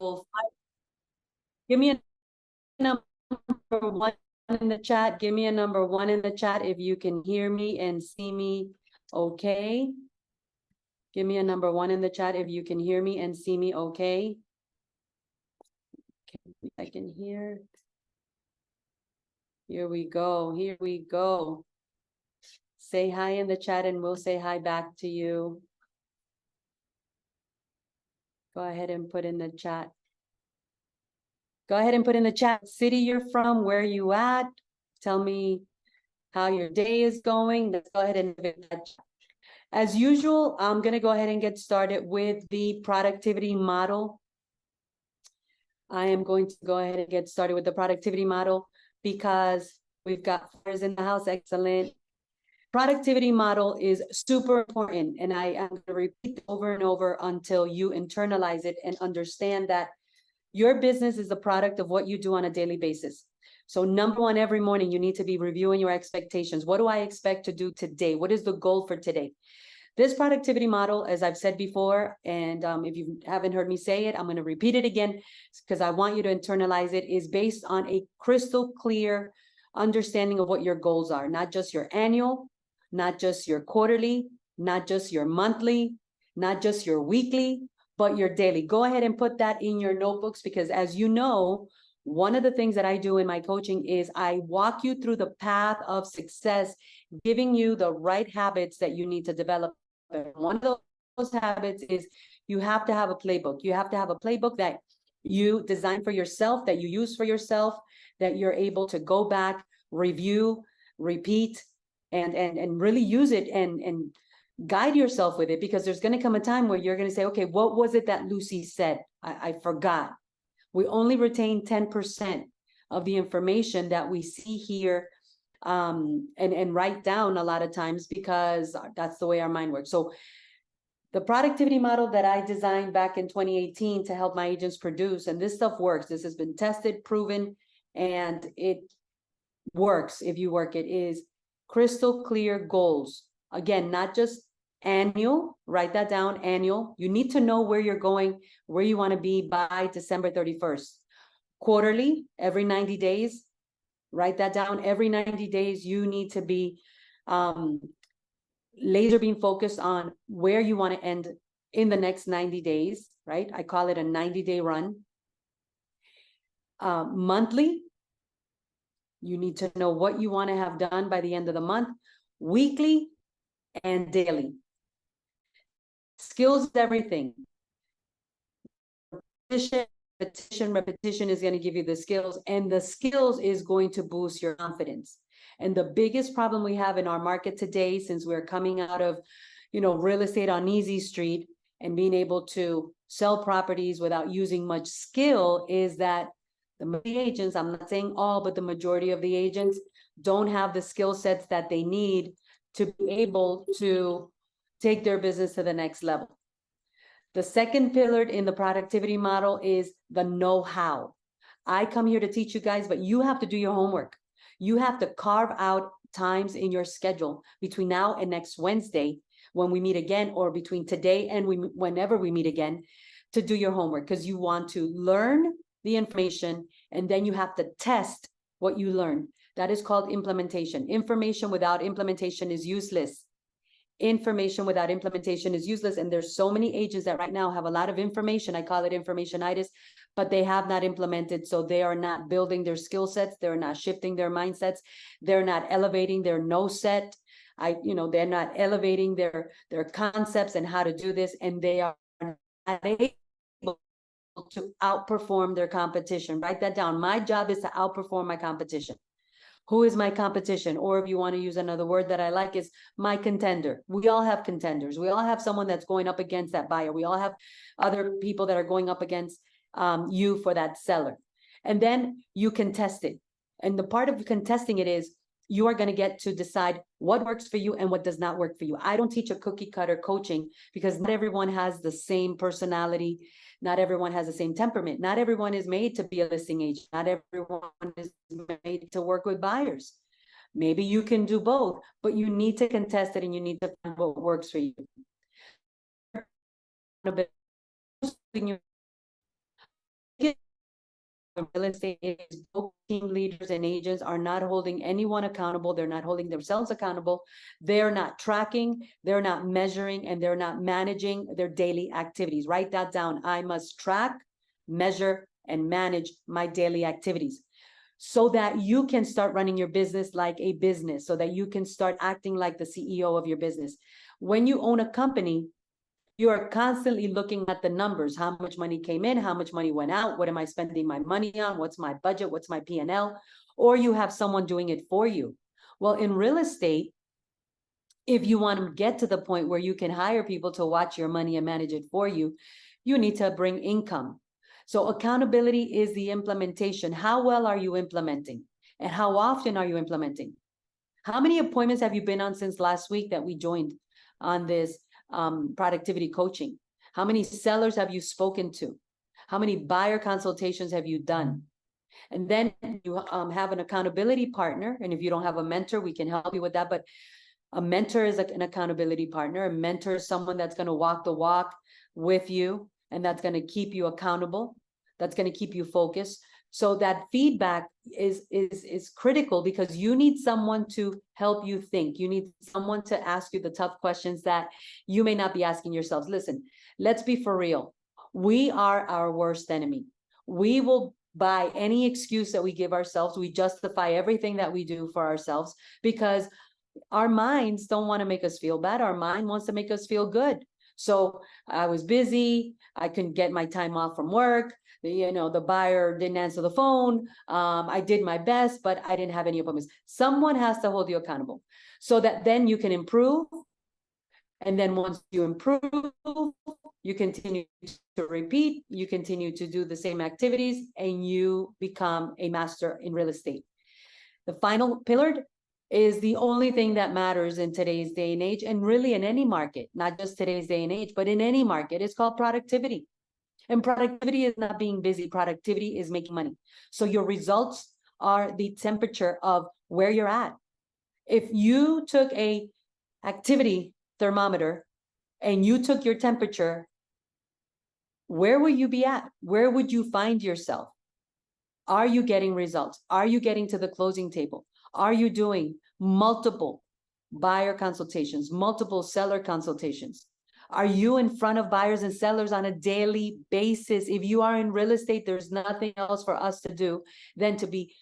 full fight. Give me a number one in the chat. Give me a number one in the chat if you can hear me and see me okay. Give me a number one in the chat if you can hear me and see me okay. I can hear. Here we go. Here we go. Say hi in the chat and we'll say hi back to you. Go ahead and put in the chat. Go ahead and put in the chat city you're from, where you at. Tell me how your day is going. Let's go ahead and as usual, I'm going to go ahead and get started with the productivity model. I am going to go ahead and get started with the productivity model because we've got fires in the house. Excellent. Productivity model is super important, and I am going to repeat over and over until you internalize it and understand that your business is the product of what you do on a daily basis. So number one, every morning, you need to be reviewing your expectations. What do I expect to do today? What is the goal for today? This productivity model, as I've said before, and if you haven't heard me say it, I'm going to repeat it again because I want you to internalize it, is based on a crystal clear understanding of what your goals are, not just your annual, not just your quarterly, not just your monthly, not just your weekly, but your daily. Go ahead and put that in your notebooks because, as you know, one of the things that I do in my coaching is I walk you through the path of success, giving you the right habits that you need to develop. And one of those habits is you have to have a playbook. You have to have a playbook that you design for yourself, that you use for yourself, that you're able to go back, review, repeat, and really use it and guide yourself with it, because there's going to come a time where you're going to say, okay, what was it that Lucy said? I forgot. We only retain 10% of the information that we see here and write down a lot of times, because that's the way our mind works. So the productivity model that I designed back in 2018 to help my agents produce, and this stuff works. This has been tested, proven, and it works if you work it, is crystal clear goals. Again, not just annual, write that down, annual. You need to know where you're going, where you want to be by December 31st. Quarterly, every 90 days, write that down. Every 90 days, you need to be laser beam focused on where you want to end in the next 90 days, right? I call it a 90-day run. Monthly, you need to know what you want to have done by the end of the month. Weekly and daily. Skills is everything. Repetition is going to give you the skills, and the skills is going to boost your confidence. And the biggest problem we have in our market today, since we're coming out of, real estate on easy street and being able to sell properties without using much skill, is that the agents, I'm not saying all, but the majority of the agents don't have the skill sets that they need to be able to take their business to the next level. The second pillar in the productivity model is the know-how. I come here to teach you guys, but you have to do your homework. You have to carve out times in your schedule between now and next Wednesday when we meet again, or between today and whenever we meet again, to do your homework, because you want to learn the information and then you have to test what you learn. That is called implementation. Information without implementation is useless. Information without implementation is useless. And there's so many agents that right now have a lot of information. I call it informationitis, but they have not implemented. So they are not building their skill sets. They're not shifting their mindsets. They're not elevating their no set. They're not elevating their concepts and how to do this. And they are not able to outperform their competition. Write that down. My job is to outperform my competition. Who is my competition? Or if you want to use another word that I like, is my contender. We all have contenders. We all have someone that's going up against that buyer. We all have other people that are going up against you for that seller. And then you can test it. And the part of contesting it is you are going to get to decide what works for you and what does not work for you. I don't teach a cookie cutter coaching because not everyone has the same personality. Not everyone has the same temperament. Not everyone is made to be a listing agent. Not everyone is made to work with buyers. Maybe you can do both, but you need to contest it and you need to find what works for you. in real estate is both team leaders and agents are not holding anyone accountable. They're not holding themselves accountable. They're not tracking, they're not measuring, and they're not managing their daily activities. Write that down. I must track, measure, and manage my daily activities so that you can start running your business like a business, so that you can start acting like the CEO of your business. When you own a company, you are constantly looking at the numbers. How much money came in? How much money went out? What am I spending my money on? What's my budget? What's my P&L? Or you have someone doing it for you. Well, in real estate, if you want to get to the point where you can hire people to watch your money and manage it for you, you need to bring income. So accountability is the implementation. How well are you implementing? And how often are you implementing? How many appointments have you been on since last week that we joined on this productivity coaching? How many sellers have you spoken to? How many buyer consultations have you done? And then you have an accountability partner. And if you don't have a mentor, we can help you with that. But a mentor is an accountability partner. A mentor is someone that's going to walk the walk with you and that's going to keep you accountable. That's going to keep you focused. So that feedback is critical because you need someone to help you think. You need someone to ask you the tough questions that you may not be asking yourselves. Listen, let's be for real. We are our worst enemy. We will buy any excuse that we give ourselves. We justify everything that we do for ourselves because our minds don't want to make us feel bad. Our mind wants to make us feel good. So I was busy. I couldn't get my time off from work. The buyer didn't answer the phone. I did my best, but I didn't have any appointments. Someone has to hold you accountable so that then you can improve. And then once you improve, you continue to repeat, you continue to do the same activities, and you become a master in real estate. The final pillar is the only thing that matters in today's day and age, and really in any market, not just today's day and age, but in any market. It's called productivity. And productivity is not being busy. Productivity is making money. So your results are the temperature of where you're at. If you took a activity thermometer and you took your temperature, where would you be at? Where would you find yourself? Are you getting results? Are you getting to the closing table? Are you doing multiple buyer consultations, multiple seller consultations? Are you in front of buyers and sellers on a daily basis? If you are in real estate, there's nothing else for us to do than to be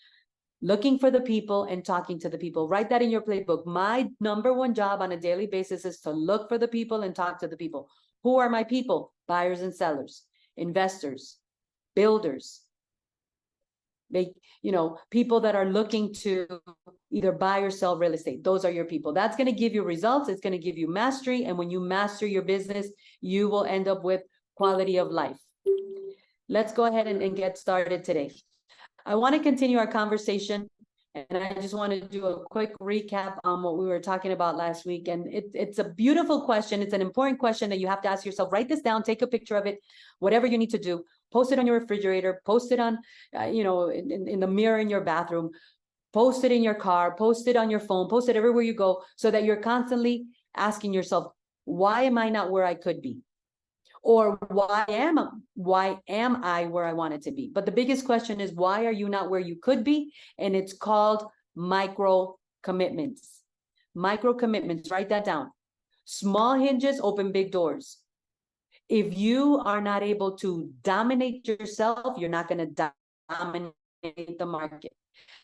looking for the people and talking to the people. Write that in your playbook. My number one job on a daily basis is to look for the people and talk to the people. Who are my people? Buyers and sellers, investors, builders, people that are looking to either buy or sell real estate. Those are your people. That's going to give you results. It's going to give you mastery. And when you master your business, you will end up with quality of life. Let's go ahead and get started today. I want to continue our conversation, and I just want to do a quick recap on what we were talking about last week. And it's a beautiful question. It's an important question that you have to ask yourself. Write this down, take a picture of it, whatever you need to do. Post it on your refrigerator, post it on, in the mirror in your bathroom, post it in your car, post it on your phone, post it everywhere you go, so that you're constantly asking yourself, why am I not where I could be? Or why am I where I wanted to be? But the biggest question is, why are you not where you could be? And it's called micro commitments. Micro commitments, write that down. Small hinges open big doors. If you are not able to dominate yourself, you're not going to dominate the market.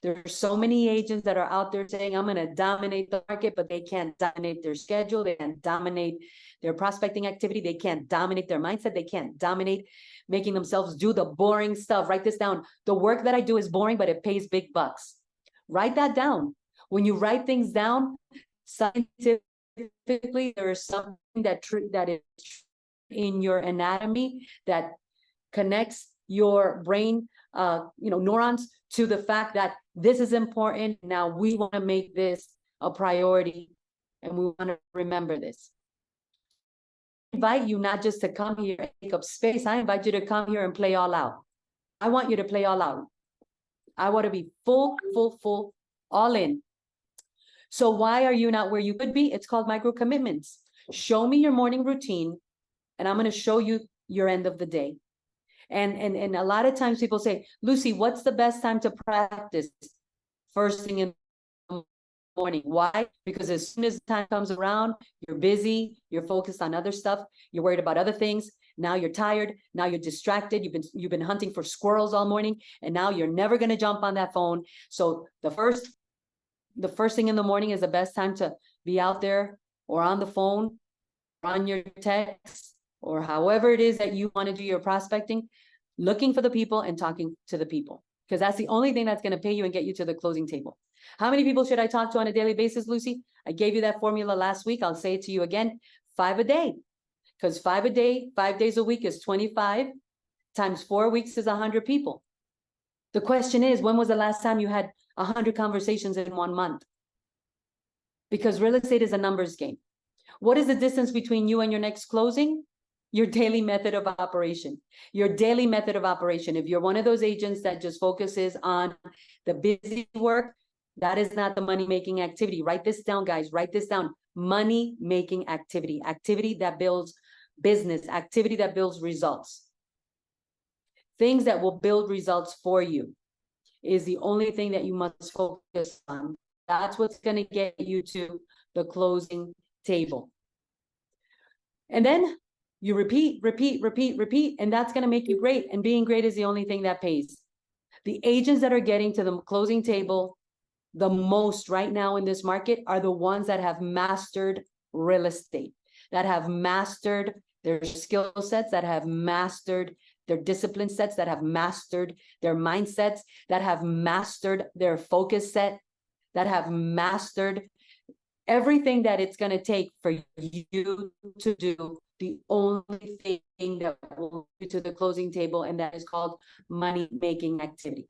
There are so many agents that are out there saying, I'm going to dominate the market, but they can't dominate their schedule. They can't dominate their prospecting activity. They can't dominate their mindset. They can't dominate making themselves do the boring stuff. Write this down. The work that I do is boring, but it pays big bucks. Write that down. When you write things down, scientifically, there is something that is in your anatomy that connects your brain neurons to the fact that this is important. Now we want to make this a priority, and we want to remember this. I invite you not just to come here and take up space. I invite you to come here and play all out. I want you to play all out. I want to be full, all in. So why are you not where you could be? It's called micro commitments. Show me your morning routine, and I'm going to show you your end of the day. And a lot of times people say, Lucy, what's the best time to practice? First thing in the morning. Why? Because as soon as time comes around, you're busy, you're focused on other stuff, you're worried about other things. Now you're tired, now you're distracted, you've been hunting for squirrels all morning, and now you're never going to jump on that phone. So the first thing in the morning is the best time to be out there or on the phone, or on your text, or however it is that you want to do your prospecting, looking for the people and talking to the people, because that's the only thing that's going to pay you and get you to the closing table. How many people should I talk to on a daily basis, Lucy? I gave you that formula last week. I'll say it to you again, 5 a day, because 5 a day, 5 days a week is 25 times 4 weeks is 100 people. The question is, when was the last time you had 100 conversations in 1 month? Because real estate is a numbers game. What is the distance between you and your next closing? Your daily method of operation. Your daily method of operation. If you're one of those agents that just focuses on the busy work, that is not the money-making activity. Write this down, guys. Write this down. Money-making activity. Activity that builds business. Activity that builds results. Things that will build results for you is the only thing that you must focus on. That's what's going to get you to the closing table. And then you repeat, and that's going to make you great. And being great is the only thing that pays. The agents that are getting to the closing table the most right now in this market are the ones that have mastered real estate, that have mastered their skill sets, that have mastered their discipline sets, that have mastered their mindsets, that have mastered their focus set, that have mastered everything that it's going to take for you to do the only thing that will get you to the closing table, and that is called money-making activity.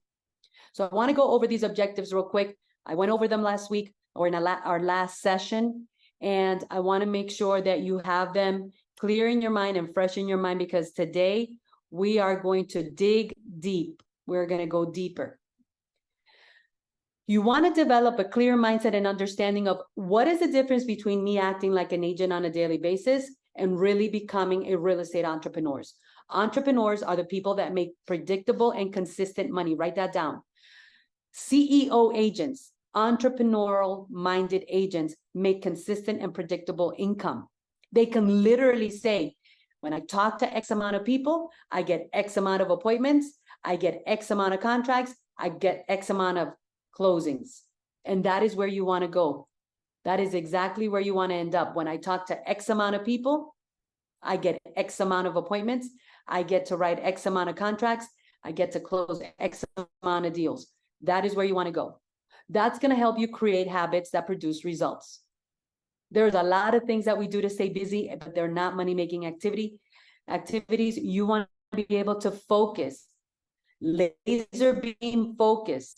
So I want to go over these objectives real quick. I went over them last week or in our last session, and I want to make sure that you have them clear in your mind and fresh in your mind, because today we are going to dig deep. We're going to go deeper. You want to develop a clear mindset and understanding of what is the difference between me acting like an agent on a daily basis and really becoming a real estate entrepreneur. Entrepreneurs are the people that make predictable and consistent money. Write that down. CEO agents, entrepreneurial minded agents, make consistent and predictable income. They can literally say, when I talk to X amount of people, I get X amount of appointments, I get X amount of contracts, I get X amount of closings. And that is where you want to go. That is exactly where you want to end up. When I talk to X amount of people, I get X amount of appointments, I get to write X amount of contracts, I get to close X amount of deals. That is where you want to go. That's going to help you create habits that produce results. There's a lot of things that we do to stay busy, but they're not money-making activities. You want to be able to focus, laser beam focus,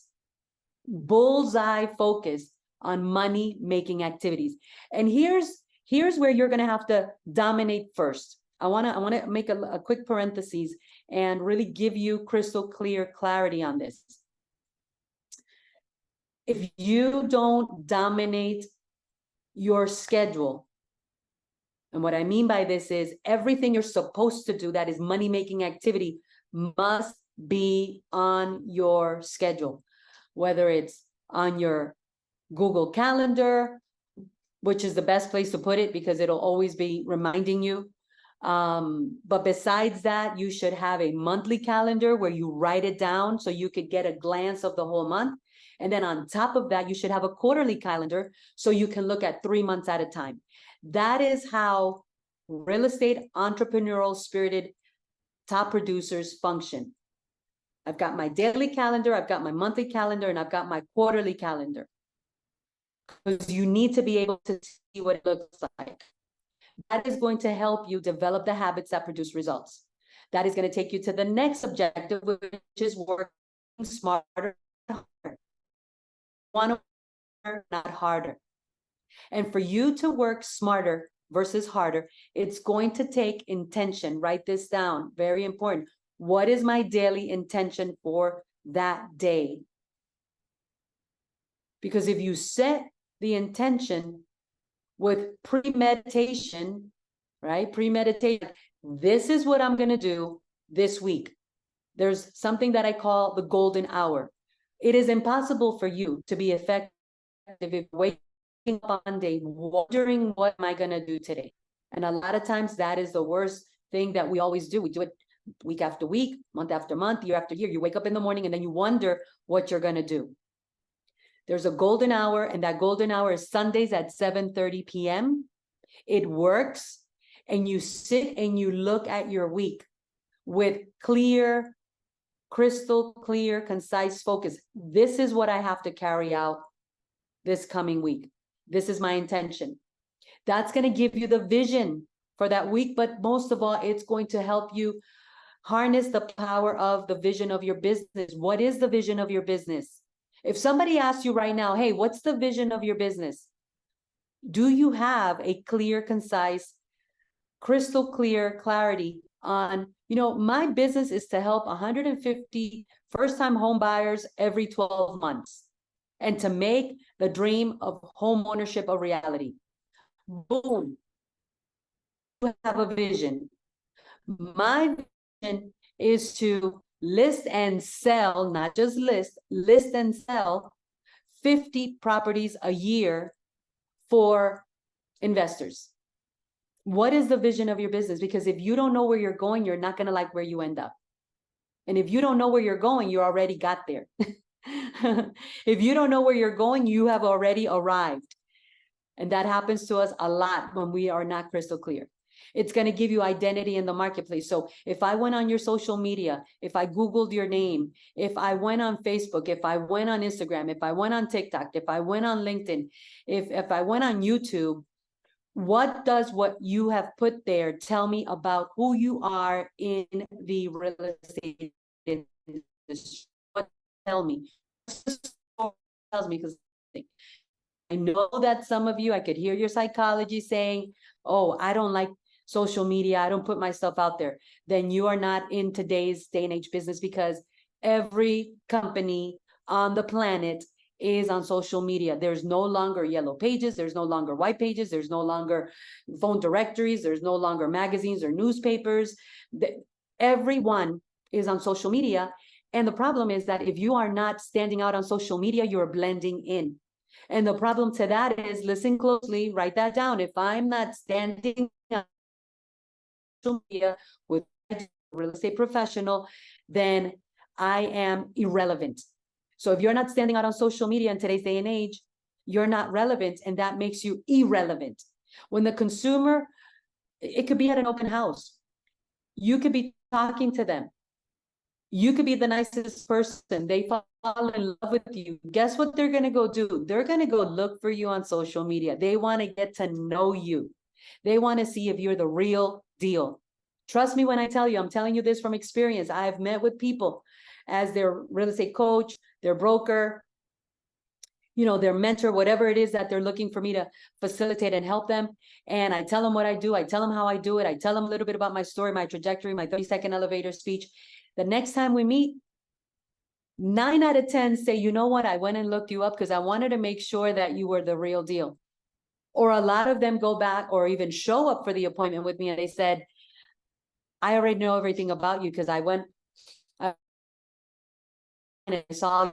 bullseye focus on money-making activities. And here's where you're going to have to dominate first. I want to make a quick parenthesis and really give you crystal clear clarity on this. If you don't dominate your schedule, and what I mean by this is everything you're supposed to do that is money-making activity must be on your schedule, whether it's on your Google Calendar, which is the best place to put it because it'll always be reminding you. But besides that, you should have a monthly calendar where you write it down so you could get a glance of the whole month. And then on top of that, you should have a quarterly calendar so you can look at 3 months at a time. That is how real estate entrepreneurial spirited top producers function. I've got my daily calendar, I've got my monthly calendar, and I've got my quarterly calendar. Because you need to be able to see what it looks like. That is going to help you develop the habits that produce results. That is going to take you to the next objective, which is working smarter, not harder. Want to work not harder. And for you to work smarter versus harder, it's going to take intention. Write this down. Very important. What is my daily intention for that day? Because if you set the intention with premeditation, right? Premeditation. This is what I'm going to do this week. There's something that I call the golden hour. It is impossible for you to be effective if waking up on day wondering what am I going to do today. And a lot of times that is the worst thing that we always do. We do it week after week, month after month, year after year. You wake up in the morning and then you wonder what you're going to do. There's a golden hour, and that golden hour is Sundays at 7:30 p.m. It works, and you sit and you look at your week with clear, crystal clear, concise focus. This is what I have to carry out this coming week. This is my intention. That's going to give you the vision for that week, but most of all, it's going to help you harness the power of the vision of your business. What is the vision of your business? If somebody asks you right now, hey, what's the vision of your business? Do you have a clear, concise, crystal clear clarity on, my business is to help 150 first-time home buyers every 12 months and to make the dream of home ownership a reality. Boom. You have a vision. My vision is to list and sell, not just list and sell 50 properties a year for investors. What is the vision of your business? Because if you don't know where you're going, you're not going to like where you end up. And if you don't know where you're going, you already got there. If you don't know where you're going, you have already arrived. And that happens to us a lot when we are not crystal clear. It's going to give you identity in the marketplace. So if I went on your social media, if I Googled your name, if I went on Facebook, if I went on Instagram, if I went on TikTok, if I went on LinkedIn, if I went on YouTube, what does what you have put there tell me about who you are in the real estate industry? What tell me? Tells me, because I know that some of you, I could hear your psychology saying, oh, I don't like social media, I don't put myself out there. Then you are not in today's day and age business, because every company on the planet is on social media. There's no longer yellow pages, there's no longer white pages, there's no longer phone directories, there's no longer magazines or newspapers. Everyone is on social media. And the problem is that if you are not standing out on social media, you're blending in. And the problem to that is, listen closely, write that down. If I'm not standing on social media with a real estate professional, then I am irrelevant. So if you're not standing out on social media in today's day and age, you're not relevant, and that makes you irrelevant. When the consumer, it could be at an open house, you could be talking to them, you could be the nicest person, they fall in love with you. Guess what they're going to go do? They're going to go look for you on social media. They want to get to know you. They want to see if you're the real deal. Trust me when I tell you, I'm telling you this from experience. I've met with people as their real estate coach, their broker, their mentor, whatever it is that they're looking for me to facilitate and help them. And I tell them what I do. I tell them how I do it. I tell them a little bit about my story, my trajectory, my 30-second elevator speech. The next time we meet, 9 out of 10 say, you know what, I went and looked you up because I wanted to make sure that you were the real deal. Or a lot of them go back or even show up for the appointment with me and they said, I already know everything about you because I went and I saw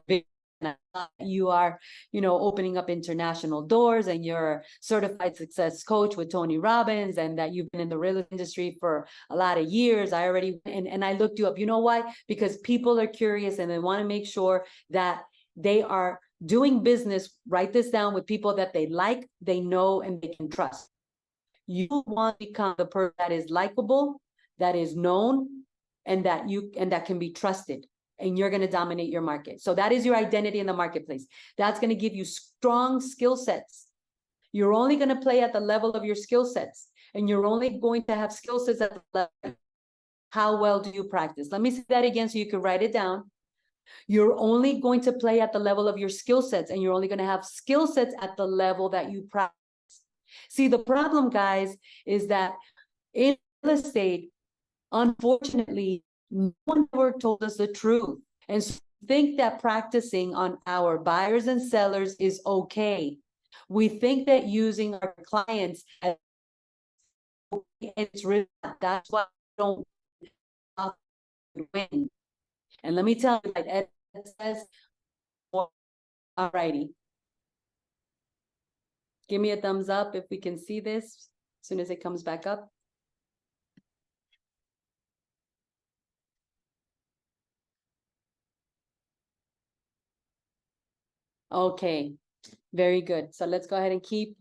you are, opening up international doors, and you're a certified success coach with Tony Robbins, and that you've been in the real industry for a lot of years. I already, and I looked you up. You know why? Because people are curious and they want to make sure that they are doing business, write this down, with people that they like, they know, and they can trust. You want to become the person that is likable, that is known, and that can be trusted. And you're going to dominate your market. So that is your identity in the marketplace. That's going to give you strong skill sets. You're only going to play at the level of your skill sets, and you're only going to have skill sets at the level. How well do you practice? Let me say that again so you can write it down. You're only going to play at the level of your skill sets, and you're only going to have skill sets at the level that you practice. See, the problem, guys, is that in real estate, unfortunately, no one ever told us the truth. And so we think that practicing on our buyers and sellers is okay. We think that using our clients as it's really not. That's why we don't win. And let me tell you, like Ed says, all righty. Give me a thumbs up if we can see this as soon as it comes back up. Okay, very good. So let's go ahead and keep,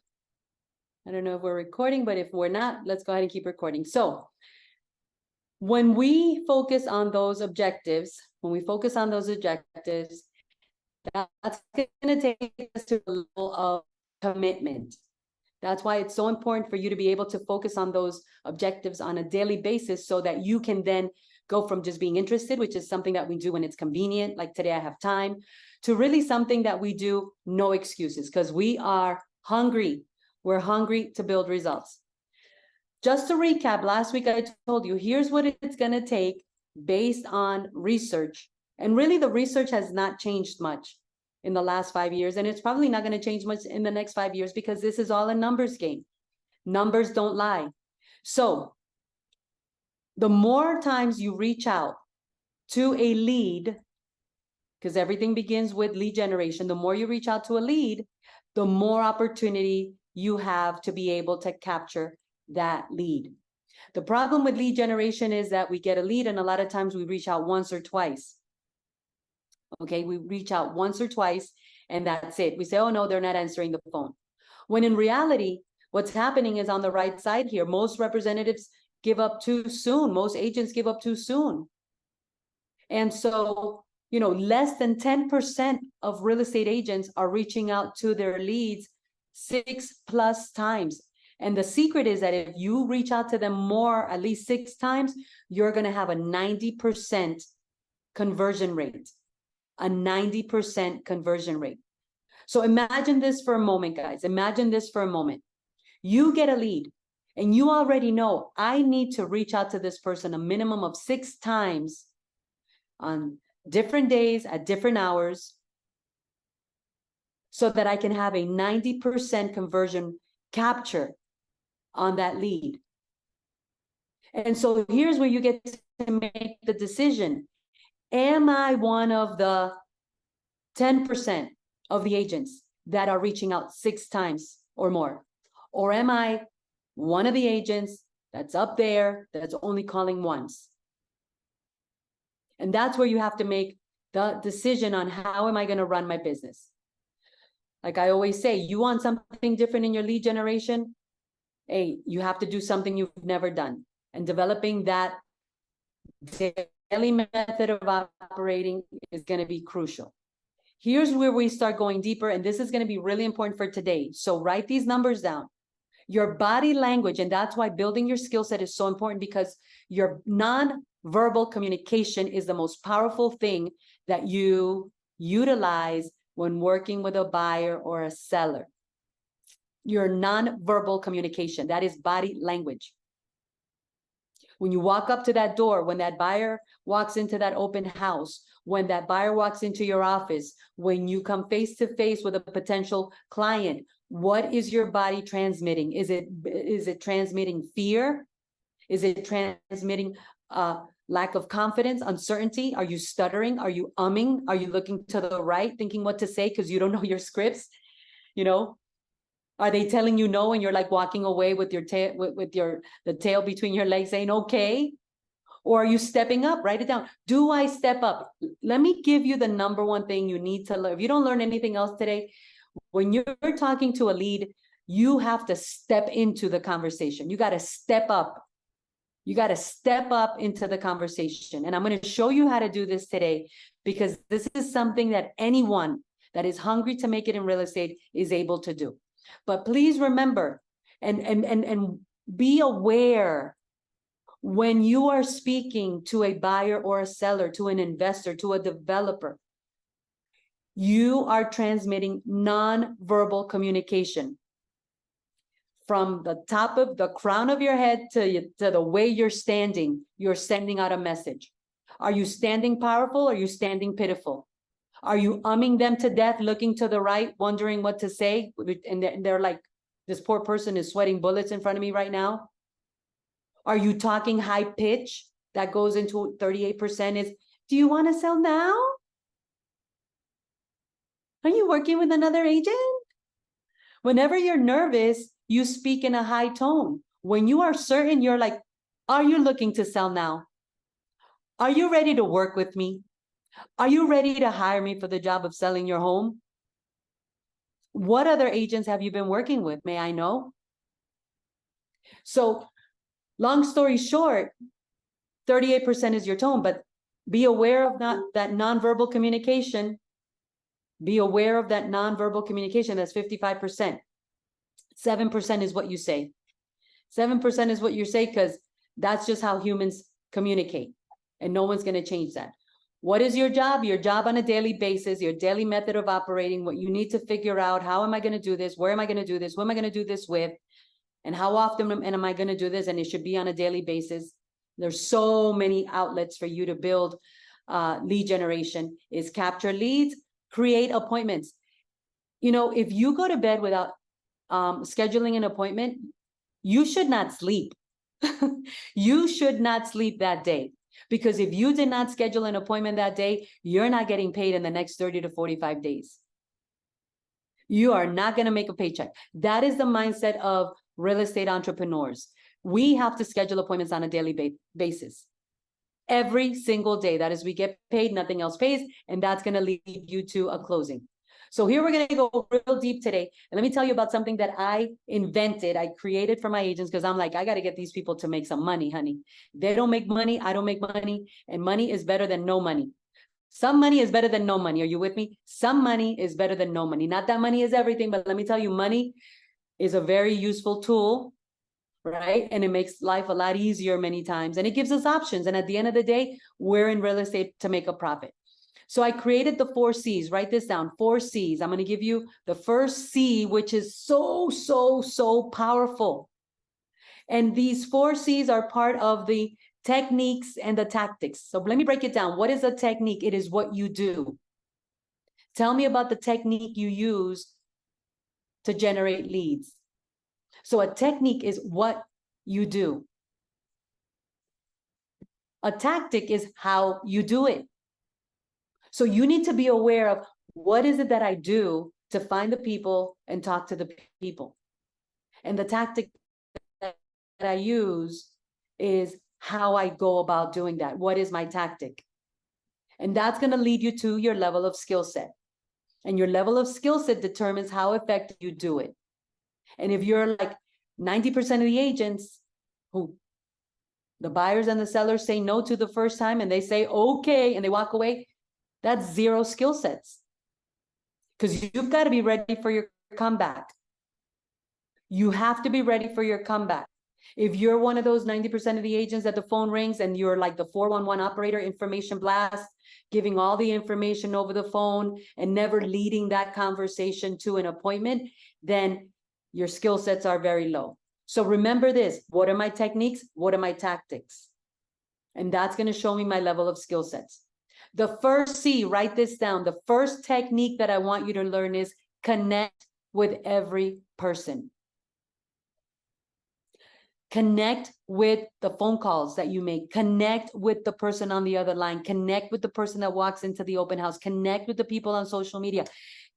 I don't know if we're recording, but if we're not, let's go ahead and keep recording. So when we focus on those objectives, that's going to take us to a level of commitment. That's why it's so important for you to be able to focus on those objectives on a daily basis so that you can then go from just being interested, which is something that we do when it's convenient, like today I have time, to really something that we do, no excuses, because we are hungry. We're hungry to build results. Just to recap, last week I told you, here's what it's going to take based on research. And really the research has not changed much in the last 5 years. And it's probably not going to change much in the next 5 years because this is all a numbers game. Numbers don't lie. So the more times you reach out to a lead, because everything begins with lead generation, the more you reach out to a lead, the more opportunity you have to be able to capture that lead. The problem with lead generation is that we get a lead and a lot of times we reach out once or twice. Okay, we reach out once or twice and that's it. We say, oh no, they're not answering the phone. When in reality, what's happening is on the right side here, most representatives give up too soon. Most agents give up too soon. And so, you know, less than 10% of real estate agents are reaching out to their leads 6+ times. And the secret is that if you reach out to them more, at least 6 times, you're going to have a 90% conversion rate. A 90% conversion rate. So imagine this for a moment, guys. Imagine this for a moment. You get a lead and you already know I need to reach out to this person a minimum of 6 times on different days at different hours so that I can have a 90% conversion capture on that lead. And so here's where you get to make the decision. Am I one of the 10% of the agents that are reaching out 6 times or more? Or am I one of the agents that's up there that's only calling once? And that's where you have to make the decision on how am I going to run my business? Like I always say, you want something different in your lead generation? Hey, you have to do something you've never done. And developing that daily method of operating is going to be crucial. Here's where we start going deeper, and this is going to be really important for today. So write these numbers down. Your body language, and that's why building your skill set is so important, because your non-verbal communication is the most powerful thing that you utilize when working with a buyer or a seller. Your non-verbal communication, that is body language. When you walk up to that door, when that buyer walks into that open house, when that buyer walks into your office, when you come face to face with a potential client, what is your body transmitting? Is it transmitting fear? Is it transmitting lack of confidence, uncertainty? Are you stuttering? Are you umming? Are you looking to the right, thinking what to say because you don't know your scripts? You know, are they telling you no and you're like walking away with your tail, the tail between your legs saying okay? Or are you stepping up? Write it down. Do I step up? Let me give you the number one thing you need to learn. If you don't learn anything else today, when you're talking to a lead, you have to step into the conversation. You got to step up. You got to step up into the conversation. And I'm going to show you how to do this today, because this is something that anyone that is hungry to make it in real estate is able to do. But please remember and be aware when you are speaking to a buyer or a seller, to an investor, to a developer, you are transmitting non-verbal communication. From the top of the crown of your head to the way you're standing, you're sending out a message. Are you standing powerful? Or are you standing pitiful? Are you umming them to death, looking to the right, wondering what to say? And they're like, this poor person is sweating bullets in front of me right now. Are you talking high pitch? That goes into 38% is, Do you want to sell now? Are you working with another agent? Whenever you're nervous, you speak in a high tone. When you are certain, you're like, are you looking to sell now? Are you ready to work with me? Are you ready to hire me for the job of selling your home? What other agents have you been working with? May I know? So, long story short, 38% is your tone, but be aware of that nonverbal communication. Be aware of that nonverbal communication. That's 55%. 7% is what you say. 7% is what you say, because that's just how humans communicate, and no one's going to change that. What is your job? Your job on a daily basis, your daily method of operating, what you need to figure out: how am I going to do this? Where am I going to do this? Who am I going to do this with? And how often am I going to do this? And it should be on a daily basis. There's so many outlets for you to build lead generation. Is capture leads, create appointments. You know, if you go to bed without scheduling an appointment, you should not sleep. You should not sleep that day. Because if you did not schedule an appointment that day, you're not getting paid in the next 30 to 45 days. You are not going to make a paycheck. That is the mindset of real estate entrepreneurs. We have to schedule appointments on a daily basis. Every single day. That is, we get paid, nothing else pays, and that's going to lead you to a closing. So here we're going to go real deep today. And let me tell you about something that I invented, I created for my agents, because I'm like, I got to get these people to make some money, honey. They don't make money, I don't make money, and money is better than no money. Some money is better than no money. Are you with me? Some money is better than no money. Not that money is everything, but let me tell you, money is a very useful tool, right? And it makes life a lot easier many times, and it gives us options. And at the end of the day, we're in real estate to make a profit. So I created the 4 C's. Write this down, 4 C's. I'm going to give you the first C, which is so powerful. And these 4 C's are part of the techniques and the tactics. So let me break it down. What is a technique? It is what you do. Tell me about the technique you use to generate leads. So a technique is what you do. A tactic is how you do it. So you need to be aware of, what is it that I do to find the people and talk to the people? And the tactic that I use is how I go about doing that. What is my tactic? And that's going to lead you to your level of skill set. And your level of skill set determines how effective you do it. And if you're like 90% of the agents who the buyers and the sellers say no to the first time, and they say, okay, and they walk away, that's 0 skill sets. Because you've got to be ready for your comeback. You have to be ready for your comeback. If you're one of those 90% of the agents that the phone rings and you're like the 411 operator, information blast, giving all the information over the phone and never leading that conversation to an appointment, then your skill sets are very low. So remember this: what are my techniques? What are my tactics? And that's going to show me my level of skill sets. The first C, write this down. The first technique that I want you to learn is connect with every person. Connect with the phone calls that you make. Connect with the person on the other line. Connect with the person that walks into the open house. Connect with the people on social media.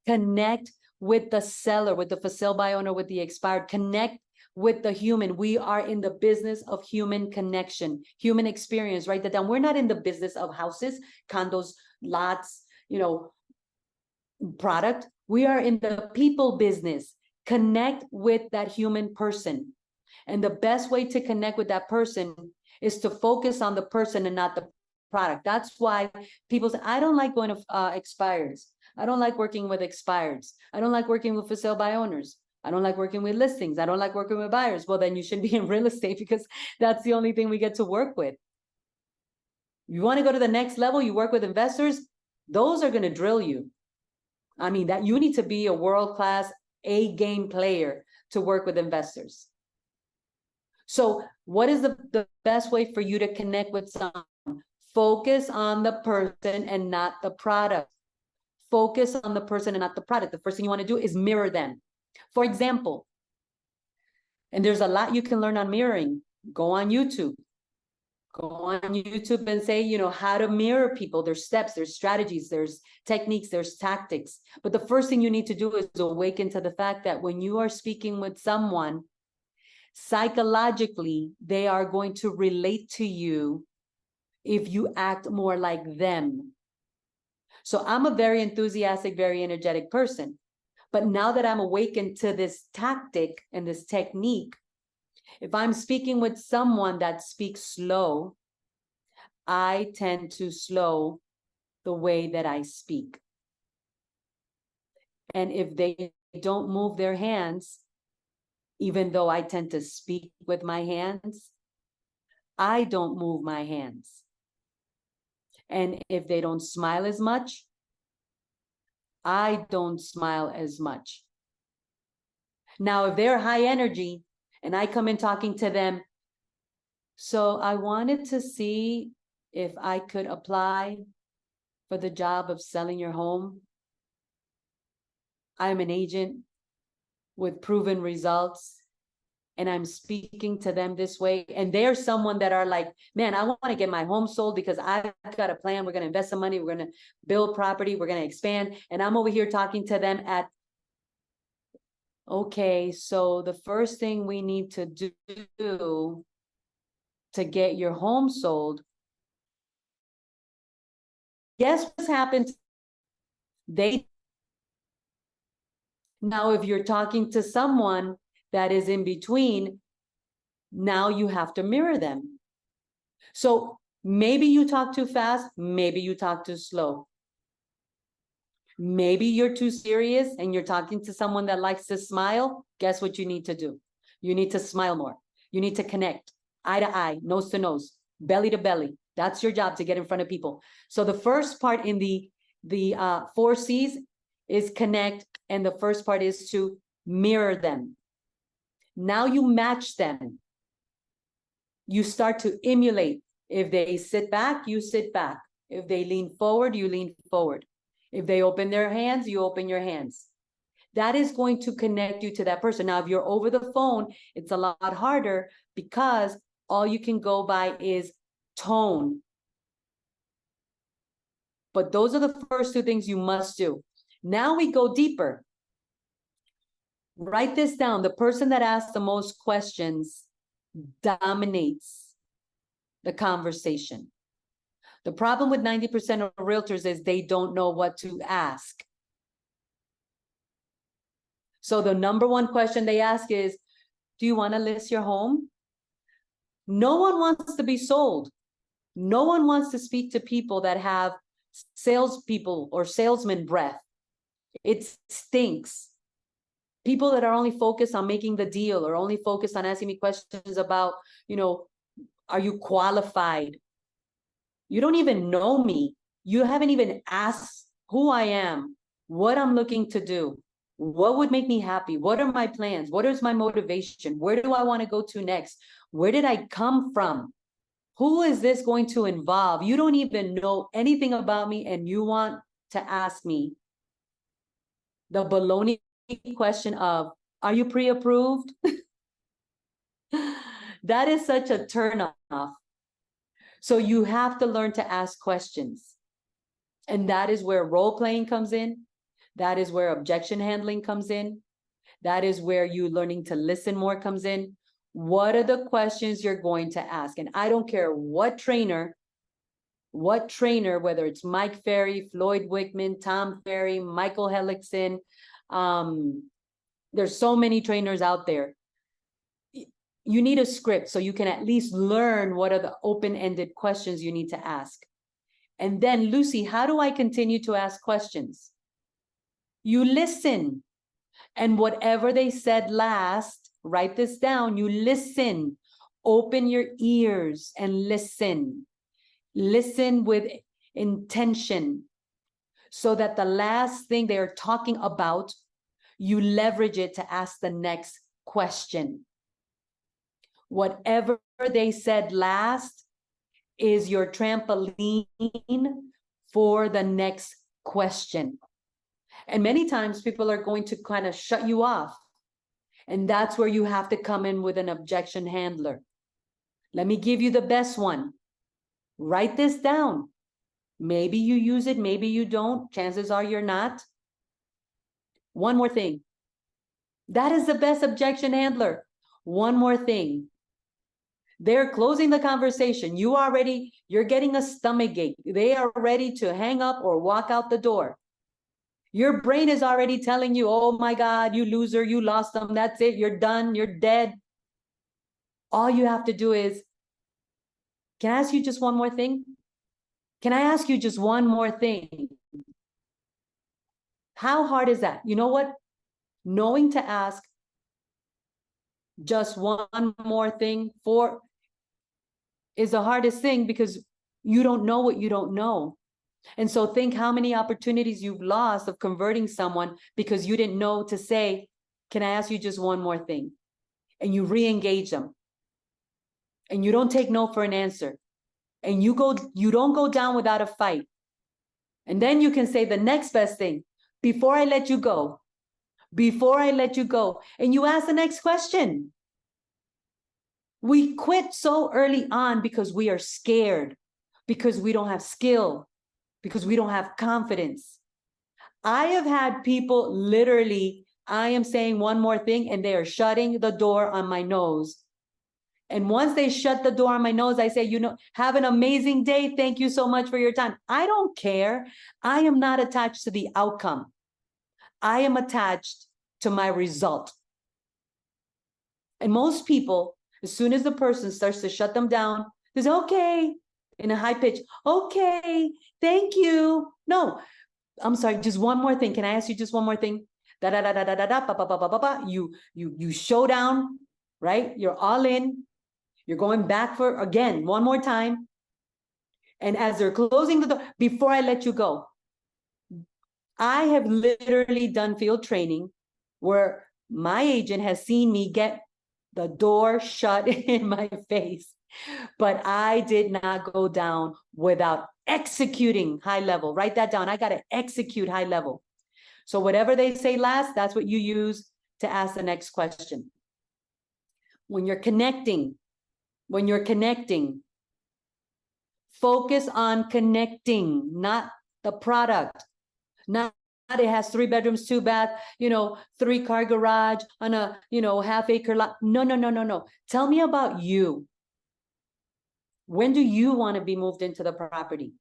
Connect with the seller, with the for sale by owner, with the expired. Connect with the human. We are in the business of human connection, human experience. Write that down. We're not in the business of houses, condos, lots, product. We are in the people business. Connect with that human person. And the best way to connect with that person is to focus on the person and not the product. That's why people say, I don't like going to expireds. I don't like working with expireds. I don't like working with for sale by owners. I don't like working with listings. I don't like working with buyers. Well, then you should be in real estate, because that's the only thing we get to work with. You want to go to the next level, you work with investors, those are going to drill you. I mean, that you need to be a world-class A-game player to work with investors. So what is the best way for you to connect with someone? Focus on the person and not the product. Focus on the person and not the product. The first thing you want to do is mirror them. For example, and there's a lot you can learn on mirroring. Go on YouTube. Go on YouTube and say, you know, how to mirror people. There's steps, there's strategies, there's techniques, there's tactics. But the first thing you need to do is awaken to the fact that when you are speaking with someone, psychologically, they are going to relate to you if you act more like them. So I'm a very enthusiastic, very energetic person. But now that I'm awakened to this tactic and this technique, if I'm speaking with someone that speaks slow, I tend to slow the way that I speak. And if they don't move their hands, even though I tend to speak with my hands, I don't move my hands. And if they don't smile as much, I don't smile as much. Now, if they're high energy and I come in talking to them, so I wanted to see if I could apply for the job of selling your home. I'm an agent with proven results, and I'm speaking to them this way. And they're someone that are like, man, I want to get my home sold because I've got a plan. We're going to invest some money. We're going to build property. We're going to expand. And I'm over here talking to them at, okay, so the first thing we need to do to get your home sold, guess what's happened? Now, if you're talking to someone that is in between, now you have to mirror them. So maybe you talk too fast, maybe you talk too slow. Maybe you're too serious and you're talking to someone that likes to smile. Guess what you need to do? You need to smile more. You need to connect eye to eye, nose to nose, belly to belly. That's your job, to get in front of people. So the first part in the 4 C's is connect, and the first part is to mirror them. Now you match them. You start to emulate. If they sit back, you sit back. If they lean forward, you lean forward. If they open their hands, you open your hands. That is going to connect you to that person. Now, if you're over the phone, it's a lot harder because all you can go by is tone. But those are the first 2 things you must do. Now we go deeper. Write this down. The person that asks the most questions dominates the conversation. The problem with 90% of realtors is they don't know what to ask. So the number 1 question they ask is, do you want to list your home? No one wants to be sold. No one wants to speak to people that have salespeople or salesman breath. It stinks. People that are only focused on making the deal or only focused on asking me questions about, you know, are you qualified? You don't even know me. You haven't even asked who I am, what I'm looking to do, what would make me happy, what are my plans, what is my motivation, where do I want to go to next, where did I come from, who is this going to involve? You don't even know anything about me, and you want to ask me the baloney question of, are you pre-approved? That is such a turnoff. So you have to learn to ask questions. And that is where role playing comes in. That is where objection handling comes in. That is where you learning to listen more comes in. What are the questions you're going to ask? And I don't care what trainer, whether it's Mike Ferry, Floyd Wickman, Tom Ferry, Michael Hellickson, there's so many trainers out there. You need a script so you can at least learn what are the open-ended questions you need to ask. And then, Lucy, how do I continue to ask questions? You listen. And whatever they said last, write this down. You listen. Open your ears and listen. Listen with intention so that the last thing they are talking about, you leverage it to ask the next question. Whatever they said last is your trampoline for the next question. And many times people are going to kind of shut you off. And that's where you have to come in with an objection handler. Let me give you the best one. Write this down. Maybe you use it, maybe you don't. Chances are you're not. One more thing. That is the best objection handler. One more thing. They're closing the conversation. You're getting a stomach ache. They are ready to hang up or walk out the door. Your brain is already telling you, oh my God, you loser, you lost them. That's it. You're done. You're dead. All you have to do is, can I ask you just one more thing? Can I ask you just one more thing? How hard is that? You know what? Knowing to ask just one more thing is the hardest thing, because you don't know what you don't know. And so think how many opportunities you've lost of converting someone because you didn't know to say, can I ask you just one more thing? And you re-engage them. And you don't take no for an answer. And you don't go down without a fight. And then you can say the next best thing, before I let you go, and you ask the next question. We quit so early on because we are scared, because we don't have skill, because we don't have confidence. I have had people literally, I am saying one more thing and they are shutting the door on my nose. And once they shut the door on my nose, I say, have an amazing day. Thank you so much for your time. I don't care. I am not attached to the outcome. I am attached to my result. And most people, as soon as the person starts to shut them down, they say, okay, in a high pitch, okay, thank you. No, I'm sorry, just one more thing. Can I ask you just one more thing? Da da da da da da da, ba ba ba ba ba ba. You show down, right? You're all in. You're going back for, again, one more time. And as they're closing the door, before I let you go, I have literally done field training where my agent has seen me get the door shut in my face, but I did not go down without executing high level. Write that down. I got to execute high level. So whatever they say last, that's what you use to ask the next question. When you're connecting, focus on connecting, not the product, not it has 3 bedrooms, 2 bath, 3-car garage on a, half-acre lot. No. Tell me about you. When do you want to be moved into the property?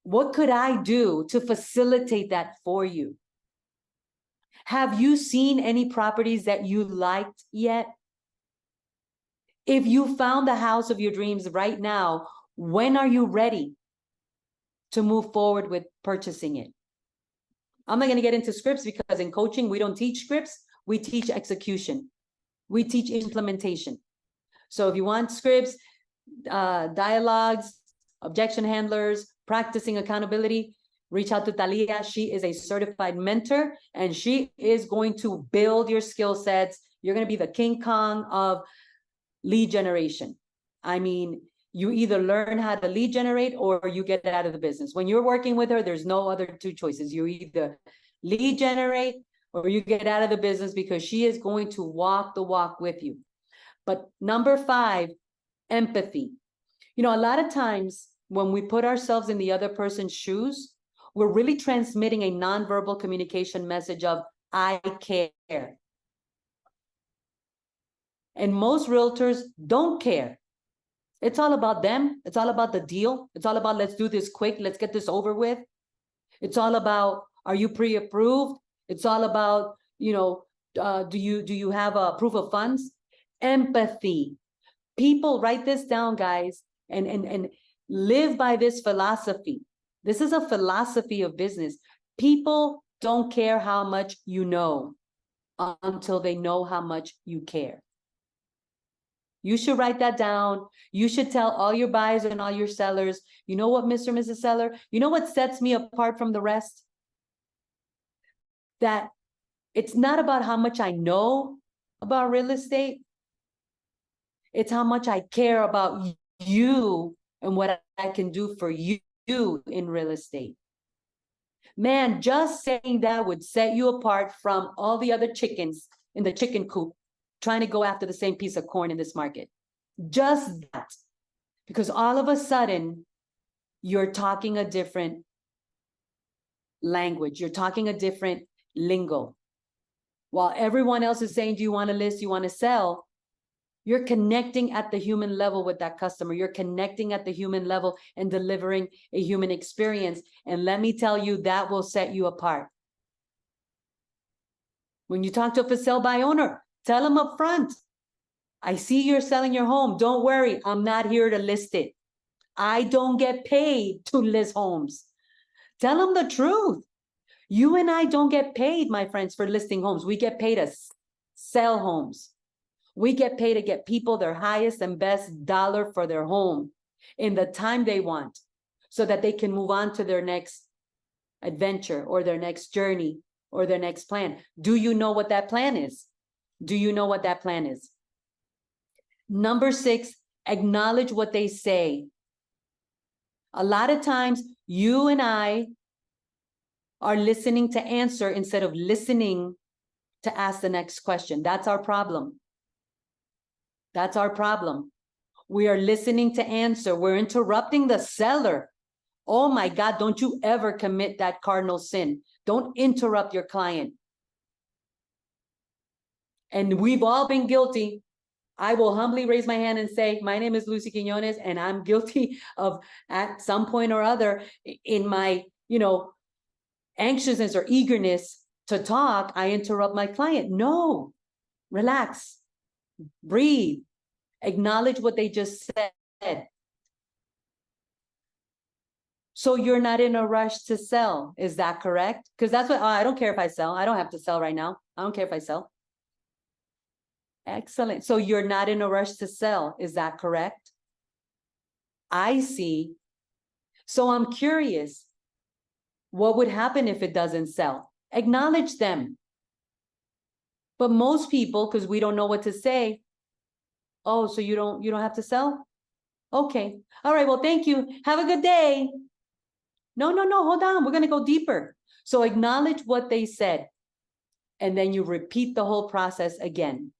What could I do to facilitate that for you? Have you seen any properties that you liked yet? If you found the house of your dreams right now, when are you ready to move forward with purchasing it? I'm not going to get into scripts because in coaching, we don't teach scripts. We teach execution. We teach implementation. So if you want scripts, dialogues, objection handlers, practicing accountability, reach out to Talia. She is a certified mentor and she is going to build your skill sets. You're going to be the King Kong of lead generation. I mean, you either learn how to lead generate or you get out of the business. When you're working with her, there's no other 2 choices. You either lead generate or you get out of the business, because she is going to walk the walk with you. But number 5, empathy. A lot of times when we put ourselves in the other person's shoes, we're really transmitting a nonverbal communication message of I care. And most realtors don't care. It's all about them. It's all about the deal. It's all about, let's do this quick. Let's get this over with. It's all about, are you pre-approved? It's all about, do you have a proof of funds? Empathy. People, write this down, guys, and live by this philosophy. This is a philosophy of business. People don't care how much you know until they know how much you care. You should write that down. You should tell all your buyers and all your sellers, you know what, Mr. and Mrs. Seller, you know what sets me apart from the rest? That it's not about how much I know about real estate. It's how much I care about you and what I can do for you in real estate. Man, just saying that would set you apart from all the other chickens in the chicken coop trying to go after the same piece of corn in this market. Just that. Because all of a sudden, you're talking a different language. You're talking a different lingo. While everyone else is saying, do you want to list? You want to sell? You're connecting at the human level with that customer. You're connecting at the human level and delivering a human experience. And let me tell you, that will set you apart. When you talk to a for sale by owner, tell them up front, I see you're selling your home. Don't worry, I'm not here to list it. I don't get paid to list homes. Tell them the truth. You and I don't get paid, my friends, for listing homes. We get paid to sell homes. We get paid to get people their highest and best dollar for their home in the time they want, so that they can move on to their next adventure or their next journey or their next plan. Do you know what that plan is? Do you know what that plan is? Number 6, acknowledge what they say. A lot of times you and I are listening to answer instead of listening to ask the next question. That's our problem. That's our problem. We are listening to answer. We're interrupting the seller. Oh my God, don't you ever commit that cardinal sin. Don't interrupt your client. And we've all been guilty. I will humbly raise my hand and say, my name is Lucy Quinones, and I'm guilty of, at some point or other, in my, anxiousness or eagerness to talk, I interrupt my client. No, relax, breathe, acknowledge what they just said. So you're not in a rush to sell. Is that correct? Because that's what, I don't care if I sell. I don't have to sell right now. I don't care if I sell. Excellent. So you're not in a rush to sell. Is that correct? I see. So I'm curious, what would happen if it doesn't sell? Acknowledge them. But most people, because we don't know what to say, oh, so you don't have to sell? Okay. All right, well, thank you. Have a good day. No, hold on. We're going to go deeper. So acknowledge what they said. And then you repeat the whole process again.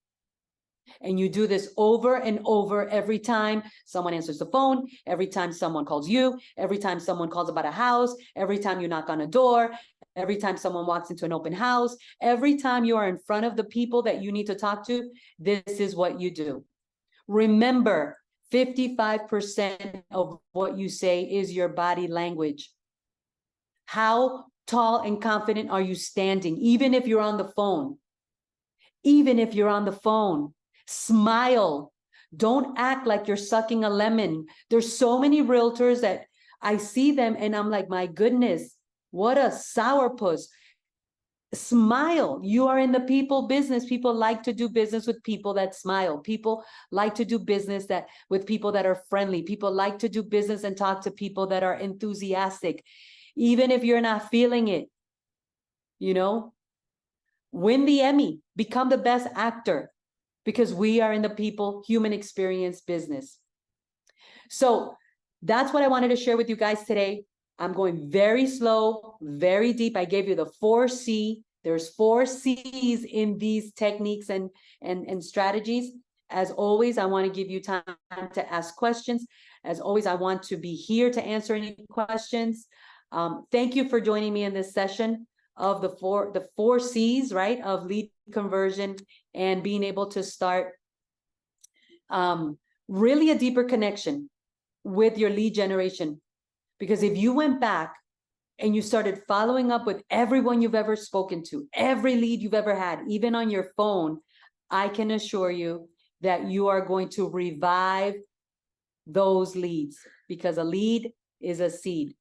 And you do this over and over every time someone answers the phone, every time someone calls you, every time someone calls about a house, every time you knock on a door, every time someone walks into an open house, every time you are in front of the people that you need to talk to, this is what you do. Remember, 55% of what you say is your body language. How tall and confident are you standing? Even if you're on the phone, even if you're on the phone, smile. Don't act like you're sucking a lemon. There's so many realtors that I see them and I'm like, my goodness, what a sourpuss. Smile. You are in the people business. People like to do business with people that smile. People like to do business with people that are friendly. People like to do business and talk to people that are enthusiastic. Even if you're not feeling it, win the Emmy, become the best actor, because we are in the people human experience business. So that's what I wanted to share with you guys today. I'm going very slow, very deep. I gave you the 4C. There's 4 C's in these techniques and strategies. As always, I want to give you time to ask questions. As always, I want to be here to answer any questions. Thank you for joining me in this session of the four C's, right, of lead conversion and being able to start really a deeper connection with your lead generation. Because if you went back and you started following up with everyone you've ever spoken to, every lead you've ever had, even on your phone, I can assure you that you are going to revive those leads, because a lead is a seed.